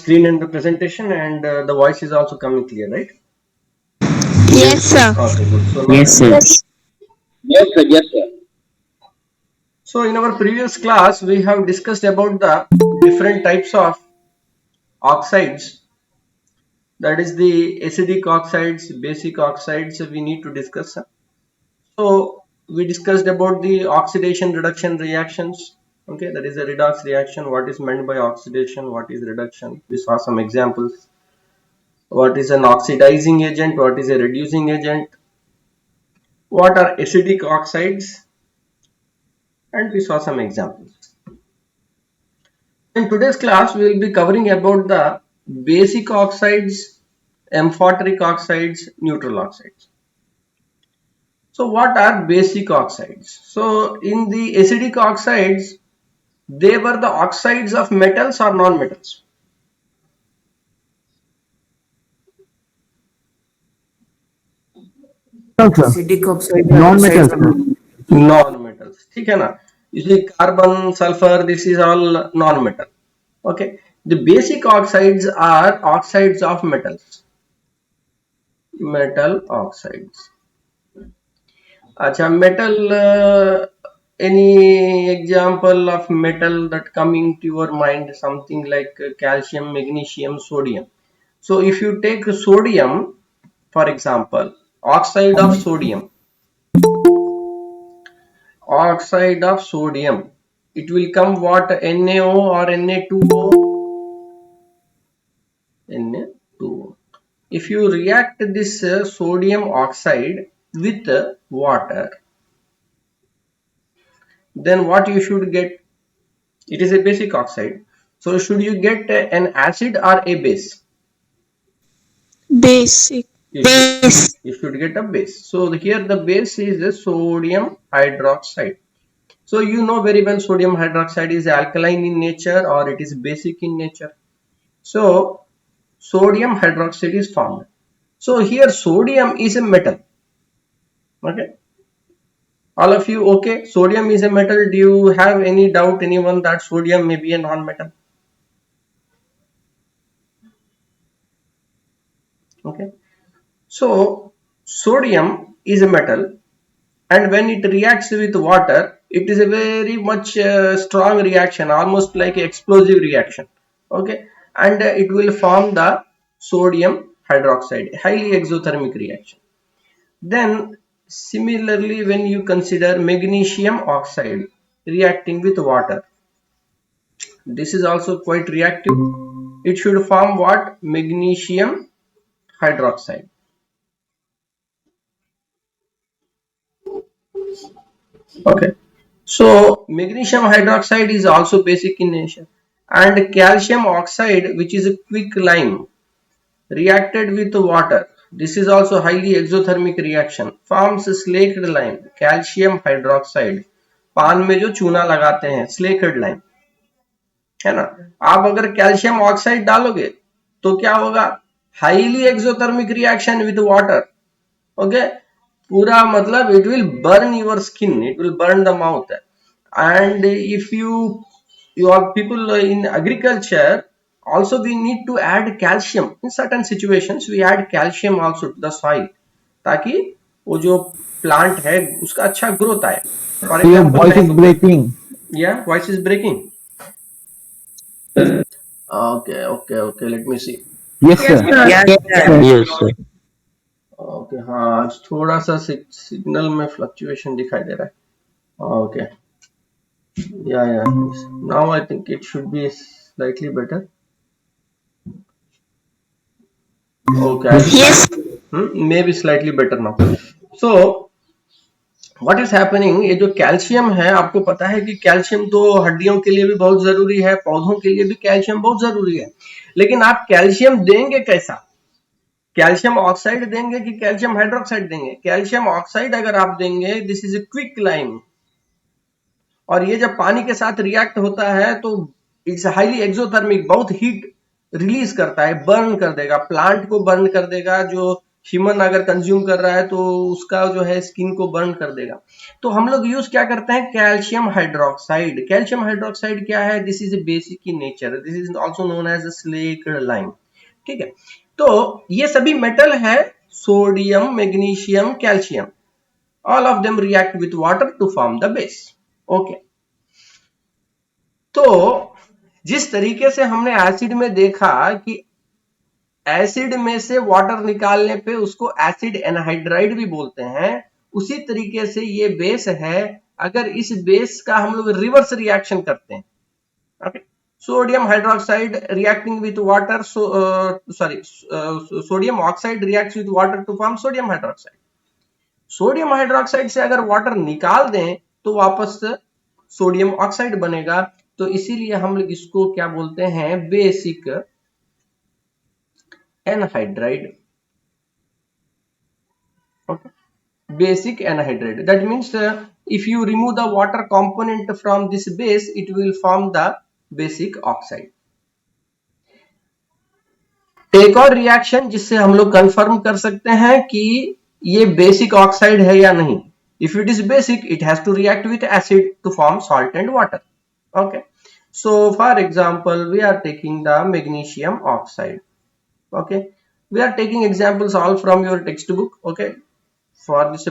Screen and the presentation, and the voice is also coming clear, right? Yes, sir. Okay, good. So now, Yes, sir. Yes, sir. Yes, sir. so in our previous class, we have discussed about the different types of oxides. That is the acidic oxides, basic oxides. We need to discuss. So we discussed about the oxidation reduction reactions. Okay, that is a redox reaction. What is meant by oxidation? What is reduction? We saw some examples. What is an oxidizing agent? What is a reducing agent? What are acidic oxides? And we saw some examples. In today's class, we will be covering about the basic oxides, amphoteric oxides, neutral oxides. So what are basic oxides? So in the acidic oxides, they were the oxides of metals or non-metals. Also, Acidic oxide are non-metal, oxides of sir. Non-metals. ठीक है ना? Usually carbon, sulfur, this is all non-metal. Okay. The basic oxides are oxides of metals. Metal oxides. Acha, metal, any example of metal that coming to your mind, something like calcium, magnesium, sodium. So if you take sodium, for example, oxide of sodium, it will come what, NaO or Na2O? Na2O. If you react this sodium oxide with water, then what you should get? It is a basic oxide. So should you get an acid or a base? Basic. You should get a base. So here the base is the sodium hydroxide. So you know very well sodium hydroxide is alkaline in nature or it is basic in nature. So sodium hydroxide is formed. So here sodium is a metal. Okay. All of you okay? Sodium is a metal. Do you have any doubt, anyone, that sodium may be a non-metal? Okay. So sodium is a metal, and when it reacts with water, it is a very much strong reaction, almost like an explosive reaction. Okay, and it will form the sodium hydroxide, highly exothermic reaction. Then similarly, when you consider magnesium oxide reacting with water, this is also quite reactive. It should form what? Magnesium hydroxide. Okay. So magnesium hydroxide is also basic in nature, and calcium oxide, which is a quicklime, reacted with water. This is also highly exothermic reaction, forms slaked lime, calcium hydroxide. पान में जो चूना लगाते हैं, slaked lime, है ना? आप अगर कैल्शियम ऑक्साइड डालोगे तो क्या होगा? Highly exothermic reaction with water. Okay, पूरा मतलब it will burn your skin, it will burn the mouth. And if you are people in agriculture, also we need to add calcium in certain situations. We add calcium also to the soil ताकि वो जो plant है उसका अच्छा growth आए. For Your example voice is breaking. yeah, voice is breaking. Okay, let me see. Yes, sir. Yes, sir. Yes, sir. Okay हाँ, आज थोड़ा सा सिग्नल में फ्लक्चुएशन दिखाई दे रहा है. ओके, या now I think it should be slightly better. Okay, Yes. May be slightly better now. So what is happening, ये जो कैल्शियम है, आपको पता है कि कैल्शियम तो हड्डियों के लिए भी बहुत जरूरी है, पौधों के लिए भी कैल्शियम बहुत जरूरी है. लेकिन आप कैल्शियम देंगे कैसा? कैल्शियम ऑक्साइड देंगे कि कैल्शियम हाइड्रोक्साइड देंगे? कैल्शियम ऑक्साइड अगर आप देंगे, this is a quick lime, और ये जब पानी के साथ रिएक्ट होता है तो इट्स हाईली एक्सोथर्मिक, बहुत हीट रिलीज करता है, बर्न कर देगा, प्लांट को बर्न कर देगा, जो ह्यूमन अगर कंज्यूम कर रहा है तो उसका जो है स्किन को बर्न कर देगा। तो हम लोग यूज क्या करते हैं, कैल्शियम हाइड्रोक्साइड। कैल्शियम हाइड्रोक्साइड क्या है, this is basic in nature, this is also known as slaked lime. ठीक है, तो ये सभी मेटल है, sodium, magnesium, calcium, all of them react with water to form the base। Okay, तो जिस तरीके से हमने एसिड में देखा कि एसिड में से वाटर निकालने पे उसको एसिड एनहाइड्राइड भी बोलते हैं, उसी तरीके से ये बेस है। अगर इस बेस का हम लोग रिवर्स रिएक्शन करते हैं, okay, sodium hydroxide reacting with water, sorry, sodium oxide reacts with water to form sodium hydroxide. Sodium hydroxide से अगर वाटर निकाल दें तो वापस सोडियम ऑक्साइड बनेगा। तो इसीलिए हम लोग इसको क्या बोलते हैं, basic anhydride. Okay, basic anhydride. That means if you remove the water component from this base, it will form the basic oxide। एक और रिएक्शन जिससे हम लोग कंफर्म कर सकते हैं कि ये बेसिक ऑक्साइड है या नहीं, if it is basic it has to react with acid to form salt and water. Okay, so for example we are taking the magnesium oxide। Okay, we are taking examples all from your textbook। Okay, for this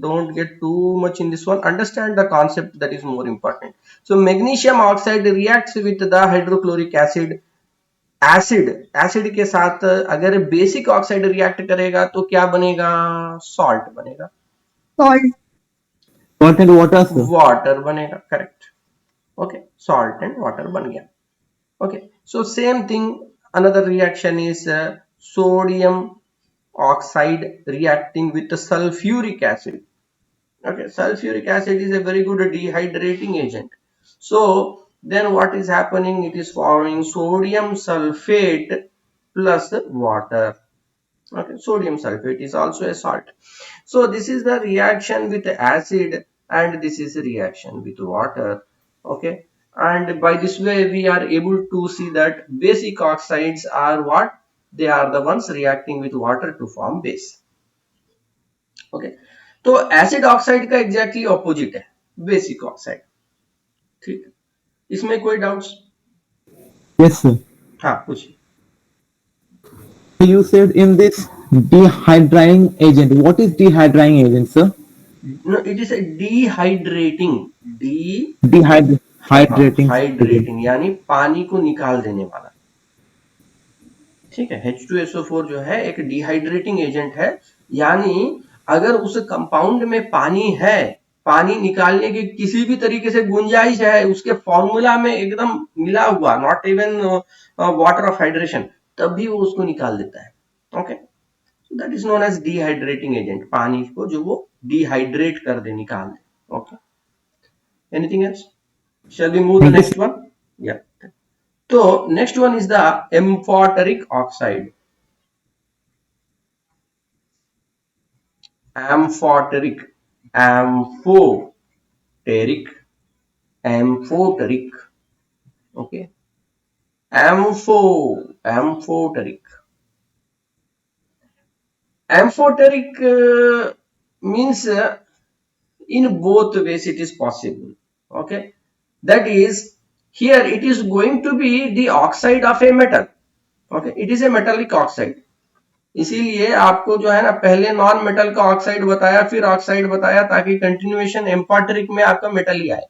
don't get too much in this one, understand the concept, that is more important। So magnesium oxide reacts with the hydrochloric acid। Acid के साथ अगर basic oxide react करेगा तो क्या बनेगा, salt बनेगा, Salt. Salt and water, sir. Water बनेगा, correct. Okay, salt and water बन गया। Okay, so same thing, another reaction is sodium oxide reacting with the sulfuric acid। Okay, sulfuric acid is a very good dehydrating agent। So then what is happening, it is forming sodium sulfate plus water। Okay, sodium sulfate is also a salt। So this is the reaction with acid and this is a reaction with water। Okay, and by this way we are able to see that basic oxides are what, they are the ones reacting with water to form base। Okay, तो acid oxide का exactly opposite है basic oxide. ठीक है, इसमें कोई doubts? Yes, sir. हाँ, पूछिए। You said in this dehydrating agent. What is dehydrating agent, sir? No, it is a dehydrating, Hydrating agent. Hydrating यानी पानी को निकाल देने वाला। ठीक है, H2SO4 जो है एक डिहाइड्रेटिंग एजेंट है, यानी अगर उस कंपाउंड में पानी है, पानी निकालने की किसी भी तरीके से गुंजाइश है, उसके फॉर्मूला में एकदम मिला हुआ, not even water of hydration, तब भी वो उसको निकाल देता है। Okay, that is known as dehydrating agent, पानी को जो वो डिहाइड्रेट कर दे, निकाल दे। Okay, anything else? Shall we move the next one? या, तो next one is the amphoteric oxide. Amphoteric, amphoteric, amphoteric. Okay, amphoteric, amphoteric means in both ways it is possible। Okay, that is, here it is going to be the oxide of a metal। Okay, it is a metallic oxide। इसीलिए आपको जो है ना पहले non metal का oxide बताया, फिर oxide बताया, ताकि कंटिन्यूएशन एम्फोटेरिक में आपका मेटल ही आए।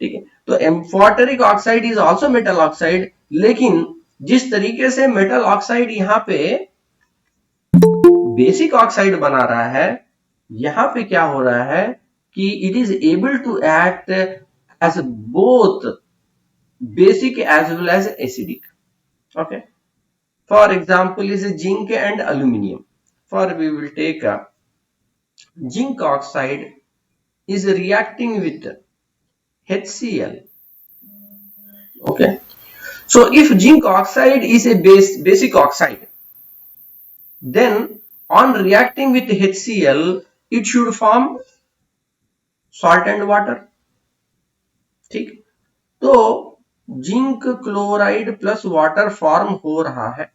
ठीक है, तो amphoteric oxide is also metal oxide, लेकिन जिस तरीके से मेटल ऑक्साइड यहाँ पे बेसिक ऑक्साइड बना रहा है, यहां पे क्या हो रहा है कि it is able to act as both basic as well as acidic. Okay, for example is zinc and aluminium. For we will take zinc oxide is reacting with HCl। Okay, so if zinc oxide is a basic oxide, then on reacting with HCl it should form salt and water। ठीक, तो zinc chloride plus water form हो रहा है।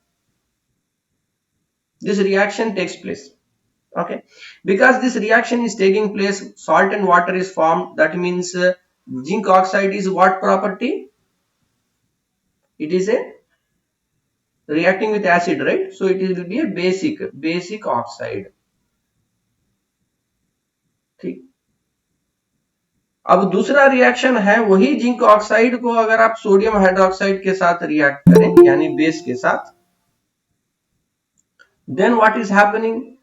this reaction takes place. Okay, because this reaction is taking place, salt and water is formed. That means zinc oxide is what property? It is a reacting with acid, right? So it will be a basic oxide. ठीक, अब दूसरा reaction है वही zinc oxide को अगर आप sodium hydroxide के साथ रिएक्ट करें यानी बेस के साथ, then what is happening?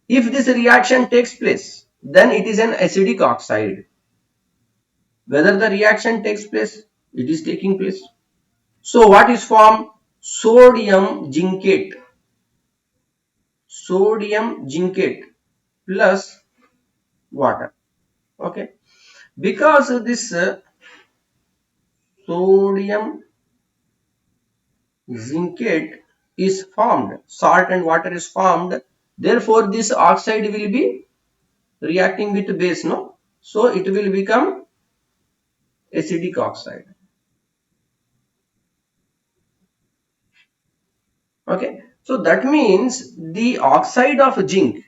If this reaction takes place, then it is an acidic oxide. Whether the reaction takes place, it is taking place. So what is formed? Sodium zincate. Sodium zincate plus water. Okay. Because this sodium zincate is formed, salt and water is formed, therefore this oxide will be reacting with base, no? So it will become acidic oxide. Okay, so that means the oxide of zinc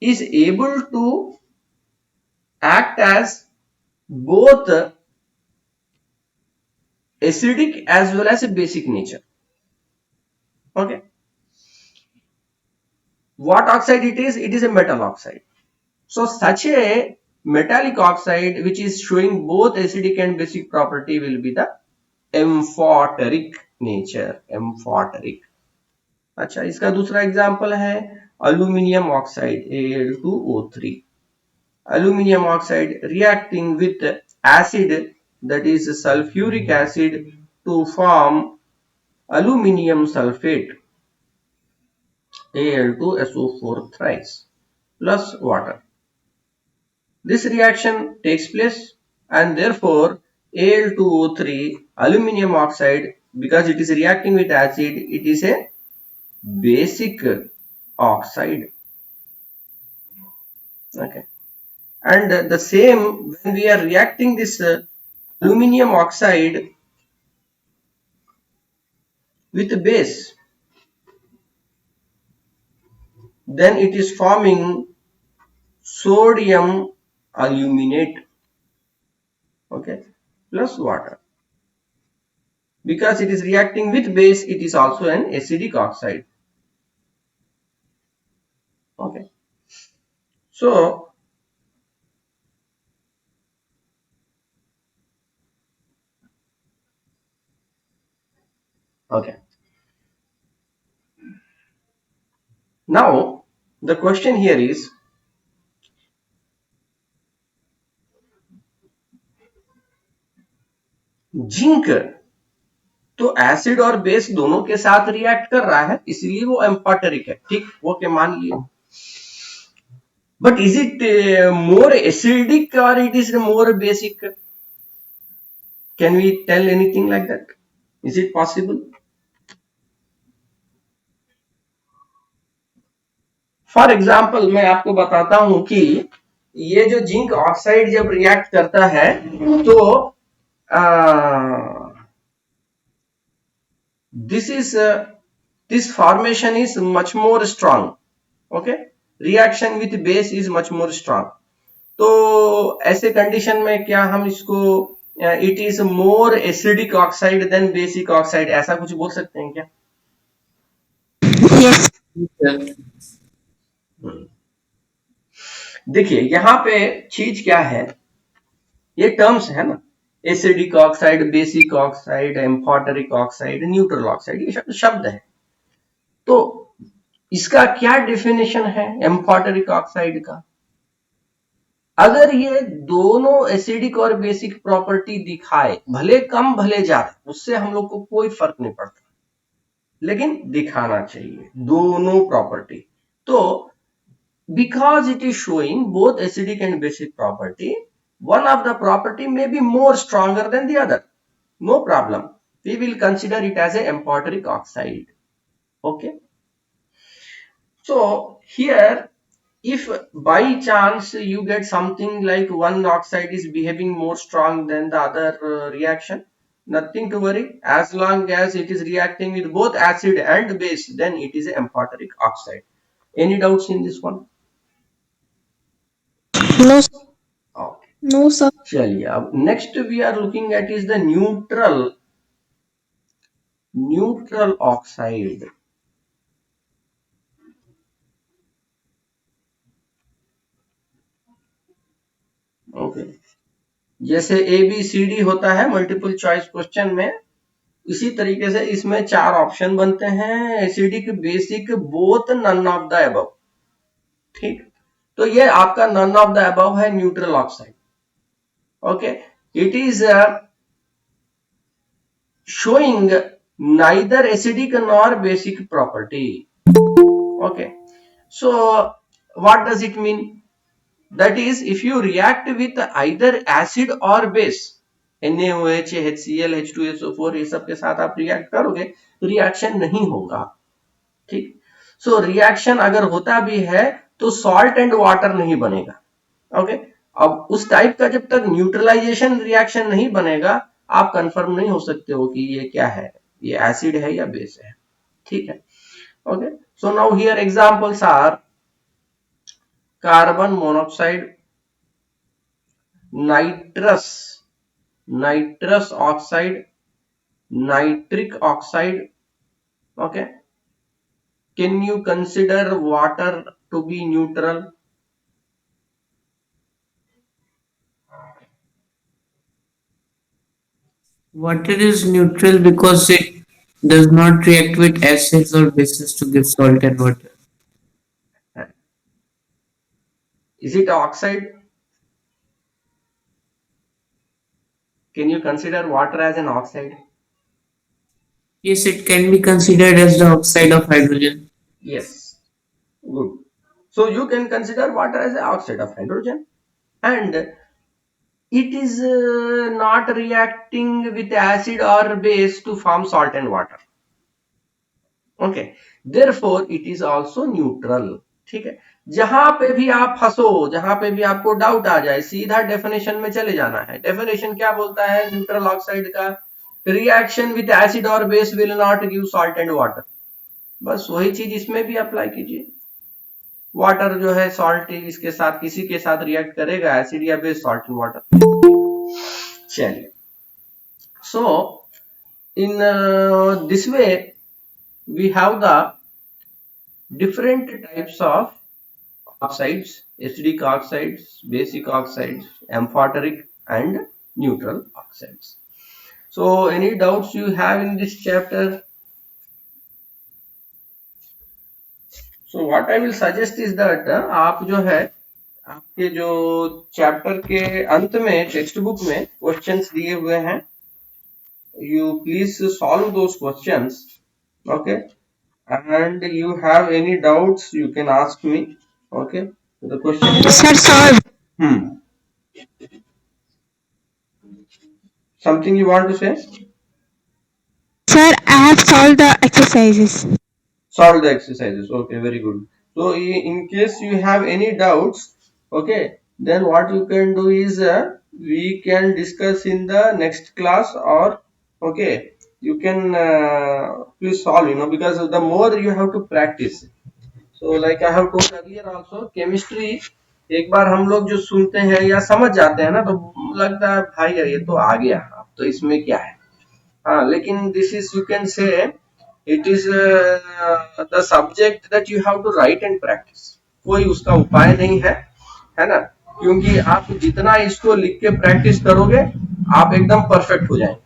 is able to act as both acidic as well as a basic nature. Okay, what oxide it is? It is a metal oxide. So such a metallic oxide which is showing both acidic and basic property will be the amphoteric nature. Amphoteric. अच्छा, इसका दूसरा example है aluminium oxide Al2O3. Aluminium oxide reacting with acid, that is sulfuric acid, to form aluminium sulfate Al2SO4 thrice plus water. This reaction takes place and therefore Al2O3 aluminium oxide, because it is reacting with acid, it is a basic oxide. Okay, and the same when we are reacting this aluminium oxide with base, then it is forming sodium aluminate, okay, plus water. Because it is reacting with base, it is also an acidic oxide. Okay, so okay, now the question here is, zinc तो acid और base दोनों के साथ react कर रहा है, इसलिए वो एम्फोटेरिक है, ठीक, वो के मान लिए. But is it more acidic or it is more basic? Can we tell anything like that? Is it possible? For example मैं आपको बताता हूं कि ये जो जिंक ऑक्साइड जब रिएक्ट करता है तो this formation is much more strong. Okay, reaction with base is much more strong. तो ऐसे कंडीशन में क्या हम इसको it is more acidic oxide than basic oxide, ऐसा कुछ बोल सकते हैं क्या? Yes. देखिए यहाँ पे चीज क्या है, ये टर्म्स है ना, acidic oxide, basic oxide, amphoteric oxide, neutral oxide, ये शब्द है. तो इसका क्या डेफिनेशन है एम्फोटेरिक ऑक्साइड का? अगर ये दोनों एसिडिक और बेसिक प्रॉपर्टी दिखाए, भले कम भले ज्यादा, उससे हम लोग को कोई फर्क नहीं पड़ता, लेकिन दिखाना चाहिए दोनों प्रॉपर्टी. तो because it is showing both acidic and basic property, one of the property may be more stronger than the other, no problem, we will consider it as a amphoteric oxide. Okay, so here if by chance you get something like one oxide is behaving more strong than the other reaction, Nothing to worry. As long as it is reacting with both acid and base, then it is an amphoteric oxide. Any doubts in this one? No, Okay. no, sir. चलिए अब next we are looking at is the neutral oxide. Okay जैसे A B C D होता है multiple choice question में, इसी तरीके से इसमें 4 ऑप्शन बनते हैं acidic basic both none of the above. ठीक, तो ये आपका नन ऑफ द अबव है neutral oxide. Okay, it is showing neither acidic nor basic property. Okay, so what does it mean? That is, if you react with either acid or base, NaOH, HCl, H2SO4 ये सब के साथ आप react करोगे तो reaction नहीं होगा। ठीक, सो रिएक्शन अगर होता भी है तो सॉल्ट एंड वाटर नहीं बनेगा। ओके, अब उस टाइप का जब तक न्यूट्रलाइजेशन रिएक्शन नहीं बनेगा आप कंफर्म नहीं हो सकते हो कि ये क्या है, ये एसिड है या बेस है। ठीक है, okay, so now here examples are carbon monoxide, nitrous oxide, nitric oxide. Okay, can you consider water to be neutral? Water is neutral because it does not react with acids or bases to give salt and water. Is it oxide? Can you consider water as an oxide? Yes, it can be considered as the oxide of hydrogen. Yes, good. So you can consider water as an oxide of hydrogen, and it is not reacting with acid or base to form salt and water. Okay, therefore it is also neutral. ठीक है, जहां पे भी आप फंसो, जहां पे भी आपको डाउट आ जाए, सीधा डेफिनेशन में चले जाना है। डेफिनेशन क्या बोलता है न्यूट्रल ऑक्साइड का? रिएक्शन विद एसिड और base will not give salt and water. बस वही चीज इसमें भी अप्लाई कीजिए। वाटर जो है सॉल्ट इसके साथ किसी के साथ रिएक्ट करेगा, एसिड या बेस, सॉल्ट एंड वाटर। चलिए, so in this way we have the different types of oxides: acidic oxides, basic oxides, amphoteric and neutral oxides. So any doubts you have in this chapter? So what I will suggest is that आप जो है आपके जो chapter के अंत में text book में questions दिए हुए हैं, you please solve those questions. Okay, and you have any doubts you can ask me. Okay, the question is Sir, solve. Something you want to say? Sir, I have solved the exercises. Solve the exercises. Okay, very good. So in case you have any doubts, okay, then what you can do is we can discuss in the next class, or okay, you can please solve, because the more you have to practice. So like I have told earlier also, chemistry एक बार हम लोग जो सुनते हैं या समझ जाते हैं ना, तो लगता है भाई यार ये तो आ गया, अब तो इसमें क्या है। हाँ, लेकिन this is you can say it is the subject that you have to write and practice. कोई उसका उपाय नहीं है ना, क्योंकि आप जितना इसको लिख के प्रैक्टिस करोगे आप एकदम परफेक्ट हो जाएंगे।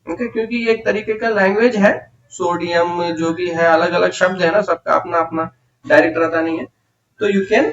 ओके, क्योंकि एक तरीके का लैंग्वेज है, सोडियम जो भी है अलग अलग शब्द है ना, सबका अपना अपना डायरेक्ट रहता नहीं है, तो यू कैन